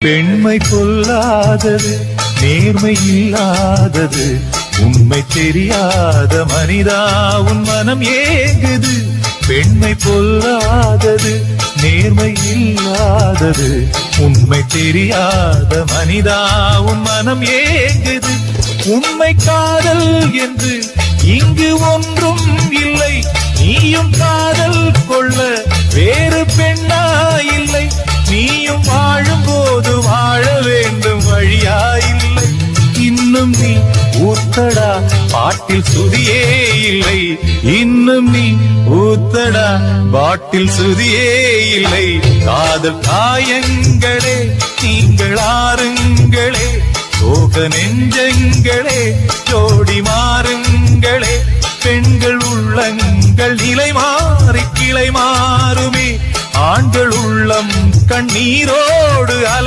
பெண்மை பொல்லாதது, நேர்மை இல்லாதது, உண்மை தெரியாத மனிதா உன் மனம் ஏங்குது. பெண்மை பொல்லாதது, நேர்மை இல்லாதது, உண்மை தெரியாத மனிதா உன் மனம் ஏங்குது. உண்மை காதல் என்று இங்கு ஒன்றும் இல்லை, நீயும் காதல் கொள்ள வேறு பெண்ணா இல்லை. நீயும் வாழும் போது வாழ வேண்டும் வழியா இல்லை. இன்னும் நீ ஊத்தடா பாட்டில் சுதியே இல்லை, இன்னும் நீ ஊத்தடா பாட்டில் சுதியே இல்லை. காதல் காயங்களே நீங்கள் ஆறுங்களே, சோக நெஞ்சங்களே ஜோடி மாறுங்களே. பெண்கள் உள்ளங்கள் நிலை மாறி கிளை மாறுமே, ஆண்கள் உள்ளம் கண்ணீரோடு அலை